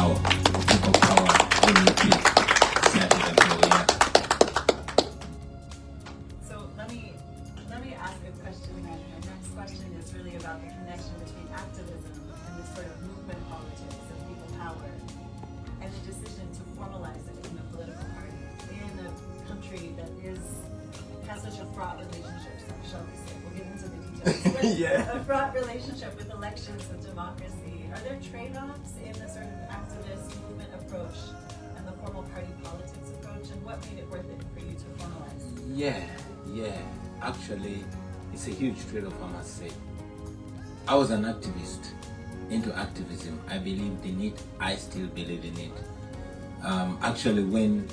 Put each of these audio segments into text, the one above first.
power. People power will be started until we are. So let me ask a question again. My next question is really about the connection between activism and this sort of movement politics of people power, and the decision to formalize it in a political party in a country that has such a fraught relationship, shall we say. We'll get into the details. Yeah. A fraught relationship with elections and democracy. Are there trade-offs in the sort of activist movement approach and the formal party politics approach, and what made it worth it for you to formalize? Yeah. Actually, it's a huge trade-off, I must say. I was an activist into activism. I believed in it. I still believe in it. Actually, when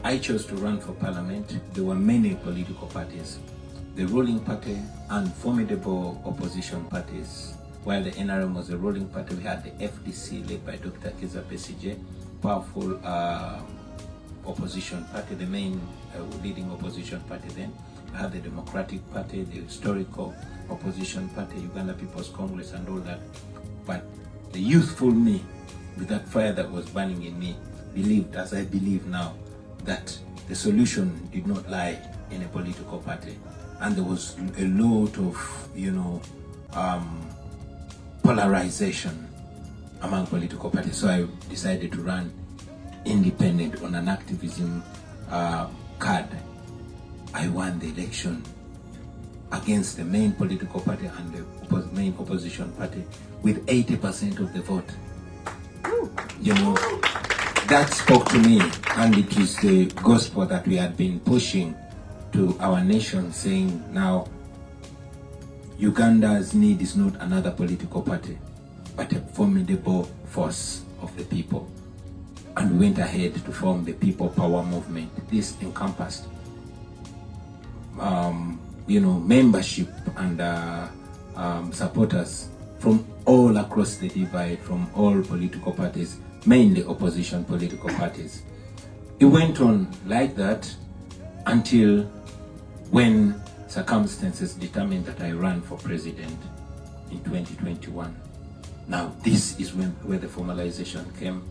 I chose to run for parliament, there were many political parties, the ruling party and formidable opposition parties. While the NRM was a ruling party, we had the FDC led by Dr. Kizza Besigye, powerful opposition party, the main leading opposition party then. We had the Democratic Party, the historical opposition party, Uganda People's Congress and all that. But the youthful me, with that fire that was burning in me, believed, as I believe now, that the solution did not lie in a political party. And there was a lot of, polarization among political parties. So I decided to run independent on an activism card. I won the election against the main political party and the main opposition party with 80% of the vote. That spoke to me, and it is the gospel that we had been pushing to our nation, saying now Uganda's need is not another political party, but a formidable force of the people. And we went ahead to form the People Power Movement. This encompassed membership and supporters from all across the divide, from all political parties, mainly opposition political parties. It went on like that until when circumstances determined that I ran for president in 2021. Now this is where the formalization came,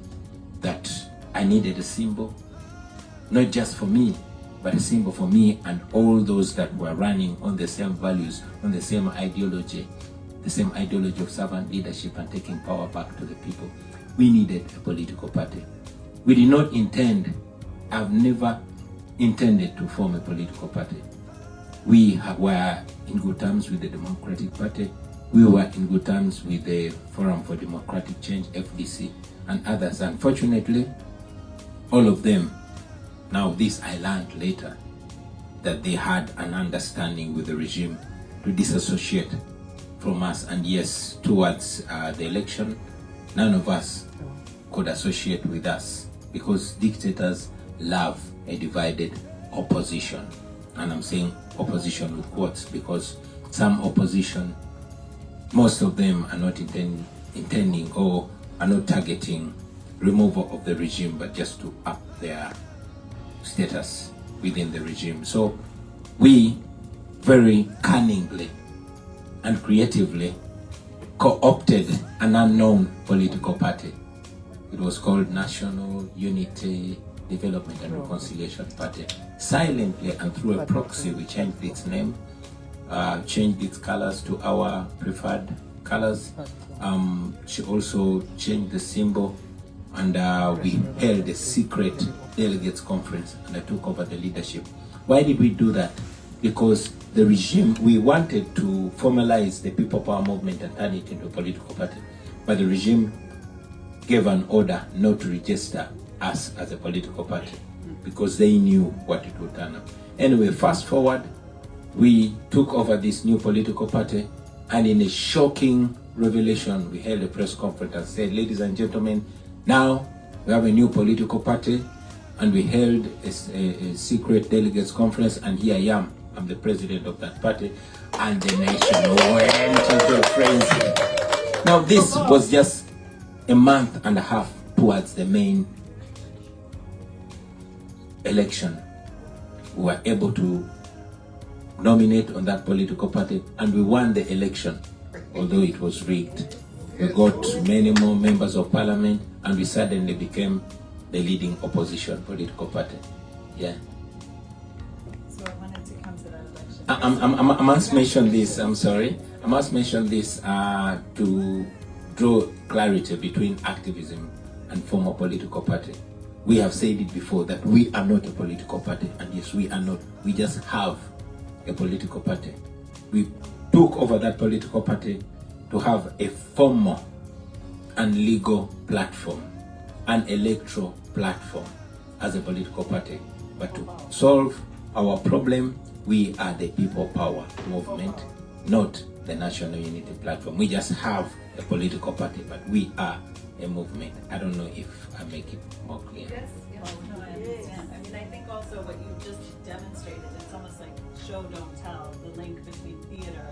that I needed a symbol, not just for me, but a symbol for me and all those that were running on the same values, on the same ideology of servant leadership and taking power back to the people. We needed a political party. We did not intend, I've never intended to form a political party. We were in good terms with the Democratic Party. We were in good terms with the Forum for Democratic Change, FDC, and others. Unfortunately, all of them, now this I learned later, that they had an understanding with the regime to disassociate from us. And yes, towards the election, none of us could associate with us, because dictators love a divided opposition. And I'm saying opposition with quotes, because some opposition, most of them are not intending or are not targeting removal of the regime, but just to up their status within the regime. So we very cunningly and creatively co-opted an unknown political party. It was called National Unity Development and Reconciliation Party. Silently and through a proxy, we changed its name, changed its colors to our preferred colors. She also changed the symbol, and we held a secret delegates conference, and I took over the leadership. Why did we do that? Because the regime, we wanted to formalize the People Power Movement and turn it into a political party, but the regime gave an order not to register us as a political party because they knew what it would turn up. Anyway, fast forward, we took over this new political party, and in a shocking revelation, we held a press conference and said, ladies and gentlemen, now we have a new political party, and we held a secret delegates conference, and here I am. I'm the president of that party, and the nation went into a frenzy. Now this was just a month and a half towards the main election. We were able to nominate on that political party, and we won the election, although it was rigged. We got many more members of parliament, and we suddenly became the leading opposition political party. Yeah. So I wanted to come to that election. I must mention this, I'm sorry. I must mention this to draw clarity between activism and former political party. We have said it before that we are not a political party, and yes, we are not. We just have a political party. We took over that political party to have a formal and legal platform, an electoral platform as a political party. But to solve our problem, we are the People Power movement, not the National Unity Platform. We just have a political party, but we are a movement. I don't know if I make it more clear. Yes, no, I understand. I mean, I think also what you just demonstrated, it's almost like show, don't tell, the link between theater,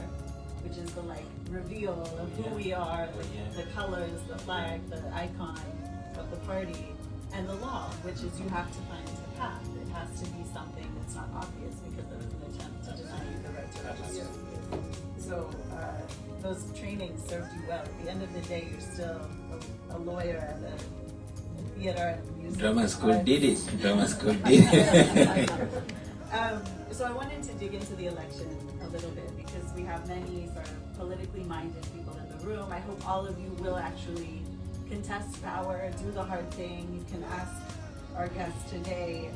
which is the like reveal of who we are, the colors, the flag, the icon of the party, and the law, which is you have to find a path. It has to be something that's not obvious because there was an attempt to deny you the right to register. So those trainings served you well. At the end of the day, you're still a lawyer and a theater and music. Drama school did it. Drama school did it. So I wanted to dig into the election a little bit because we have many sort of politically minded people in the room. I hope all of you will actually contest power, do the hard thing. You can ask our guests today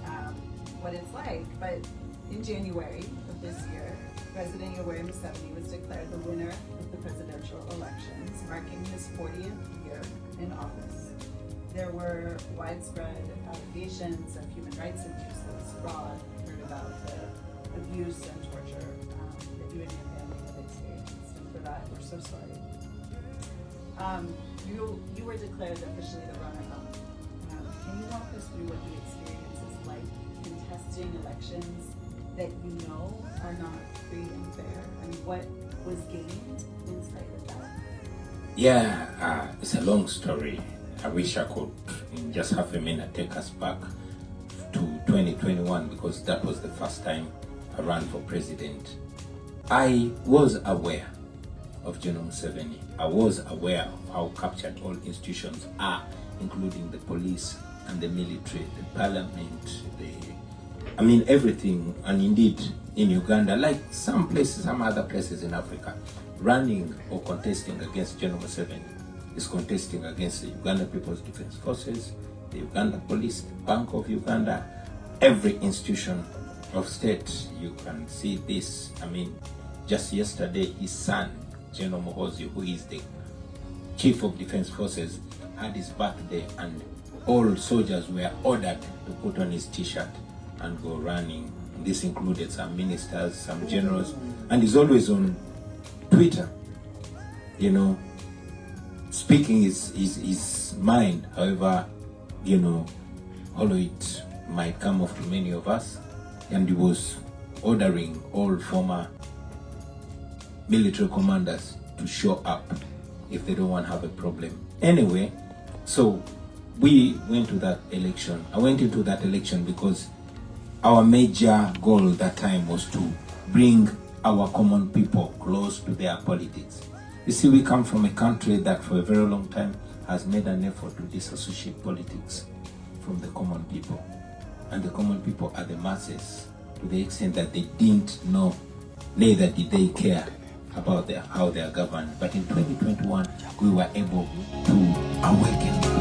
what it's like. But in January of this year, President Yoweri Museveni was declared the winner of the presidential elections, marking his 40th year in office. There were widespread allegations of human rights abuses, fraud, heard about the abuse and torture that you and your family have experienced, and for that, we're so sorry. You were declared officially the runner-up. Can you walk us through what the experience is like contesting elections that you know are not free and fair, and what was gained in spite of that? Yeah, it's a long story. I wish I could, in just half a minute, take us back to 2021 because that was the first time I ran for president. I was aware of General Museveni. I was aware of how captured all institutions are, including the police and the military, the parliament, everything. And indeed, in Uganda, like some other places in Africa, running or contesting against General Museveni is contesting against the Uganda People's Defense Forces, the Uganda Police, the Bank of Uganda, every institution of state. You can see this. Just yesterday, his son, General Muhoozi, who is the Chief of Defense Forces, had his birthday, and all soldiers were ordered to put on his t-shirt and go running. This included some ministers, some generals, and he's always on Twitter, speaking his mind. However, although it might come off to many of us, and he was ordering all former military commanders to show up if they don't want to have a problem. Anyway, so we went to that election. I went into that election because our major goal that time was to bring our common people close to their politics. You see, we come from a country that for a very long time has made an effort to disassociate politics from the common people. And the common people are the masses, to the extent that they didn't know, neither did they care about how they are governed. But in 2021, we were able to awaken